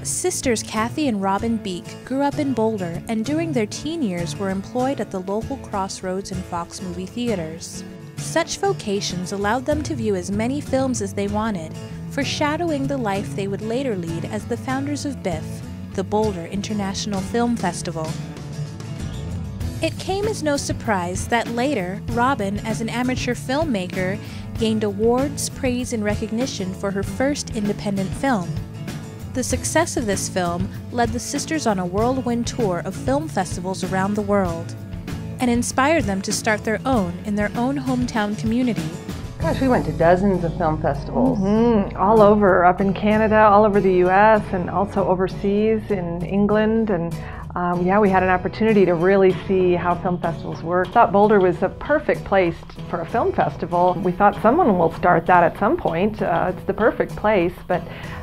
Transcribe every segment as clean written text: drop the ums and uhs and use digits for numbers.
Sisters Kathy and Robin Beek grew up in Boulder and during their teen years were employed at the local Crossroads and Fox movie theaters. Such vocations allowed them to view as many films as they wanted, foreshadowing the life they would later lead as the founders of BIFF, the Boulder International Film Festival. It came as no surprise that later, Robin, as an amateur filmmaker, gained awards, praise, and recognition for her first independent film. The success of this film led the sisters on a whirlwind tour of film festivals around the world, and inspired them to start their own in their own hometown community. Gosh, we went to dozens of film festivals. All over, up in Canada, all over the US, and also overseas in England. And yeah, we had an opportunity to really see how film festivals work. Thought Boulder was a perfect place for a film festival. We thought someone will start that at some point. It's the perfect place, but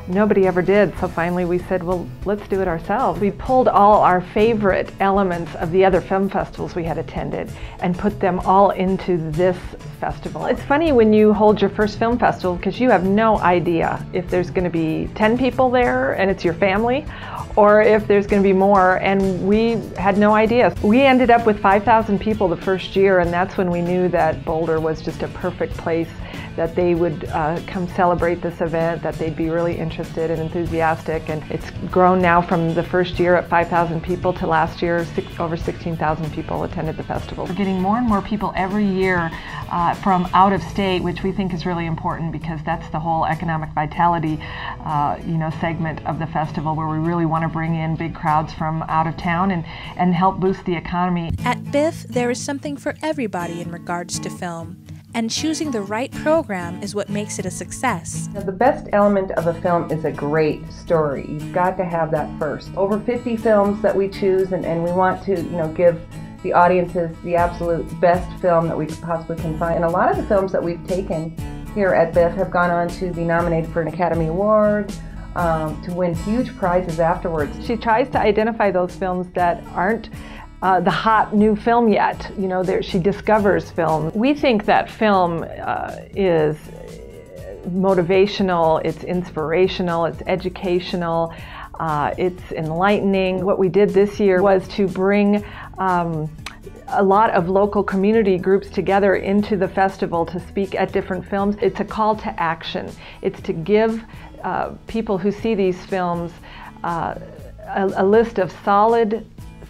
nobody ever did. So finally we said, well, let's do it ourselves. We pulled all our favorite elements of the other film festivals we had attended and put them all into this festival. It's funny when you hold your first film festival because you have no idea if there's going to be 10 people there and it's your family, or if there's going to be more, and we had no idea. We ended up with 5,000 people the first year, and that's when we knew that Boulder was just a perfect place, that they would come celebrate this event, that they'd be really interested and enthusiastic. And it's grown now from the first year at 5,000 people to last year, over 16,000 people attended the festival. We're getting more and more people every year from out of state, which we think is really important because that's the whole economic vitality segment of the festival, where we really want to bring in big crowds from out of town and help boost the economy. At BIFF, there is something for everybody in regards to film, and choosing the right program is what makes it a success. Now, the best element of a film is a great story. You've got to have that first. Over 50 films that we choose, and we want to give the audiences the absolute best film that we possibly can find. And a lot of the films that we've taken here at BIFF have gone on to be nominated for an Academy Award, to win huge prizes afterwards. She tries to identify those films that aren't the hot new film yet. She discovers film. We think that film is motivational, it's inspirational, it's educational, it's enlightening. What we did this year was to bring a lot of local community groups together into the festival to speak at different films. It's a call to action. It's to give people who see these films a list of solid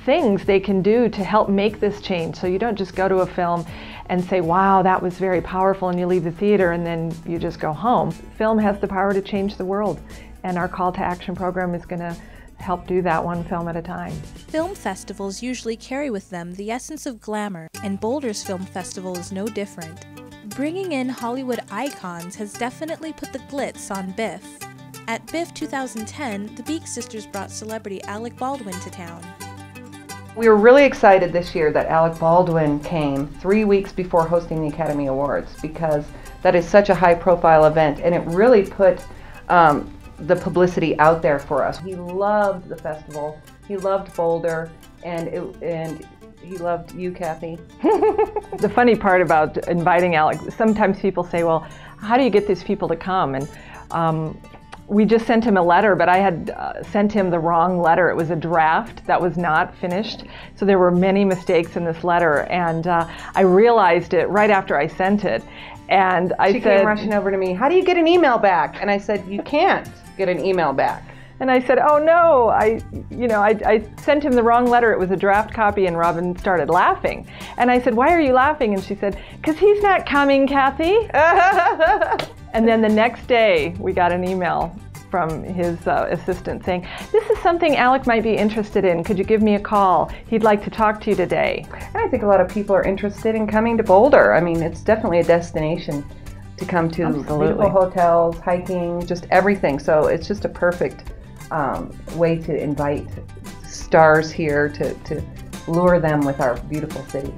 things they can do to help make this change. So you don't just go to a film and say, wow, that was very powerful, and you leave the theater and then you just go home. Film has the power to change the world, and our call to action program is going to help do that one film at a time. Film festivals usually carry with them the essence of glamour, and Boulder's Film Festival is no different. Bringing in Hollywood icons has definitely put the glitz on BIFF. At BIFF 2010, the Beek sisters brought celebrity Alec Baldwin to town. We were really excited this year that Alec Baldwin came 3 weeks before hosting the Academy Awards, because that is such a high-profile event, and it really put the publicity out there for us. He loved the festival, he loved Boulder, and he loved you, Kathy. The funny part about inviting Alec, sometimes people say, well, how do you get these people to come? And we just sent him a letter, but I had sent him the wrong letter. It was a draft that was not finished, so there were many mistakes in this letter, and I realized it right after I sent it. And She came rushing over to me, how do you get an email back? And I said, you can't get an email back. And I said, oh no, I sent him the wrong letter. It was a draft copy, and Robin started laughing. And I said, why are you laughing? And she said, because he's not coming, Kathy. And then the next day, we got an email from his assistant saying, this is something Alec might be interested in. Could you give me a call? He'd like to talk to you today. And I think a lot of people are interested in coming to Boulder. I mean, it's definitely a destination to come to. Absolutely. Beautiful hotels, hiking, just everything. So it's just a perfect way to invite stars here, to lure them with our beautiful city.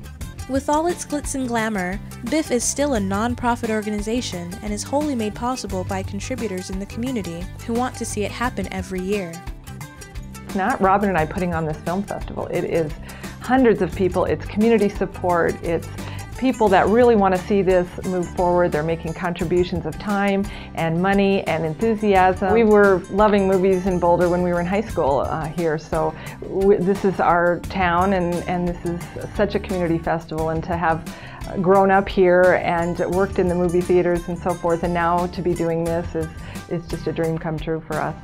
With all its glitz and glamour, BIFF is still a non-profit organization and is wholly made possible by contributors in the community who want to see it happen every year. It's not Robin and I putting on this film festival. It is hundreds of people. It's community support. It's people that really want to see this move forward. They're making contributions of time and money and enthusiasm. We were loving movies in Boulder when we were in high school here, so this is our town, and this is such a community festival, and to have grown up here and worked in the movie theaters and so forth, and now to be doing this is just a dream come true for us.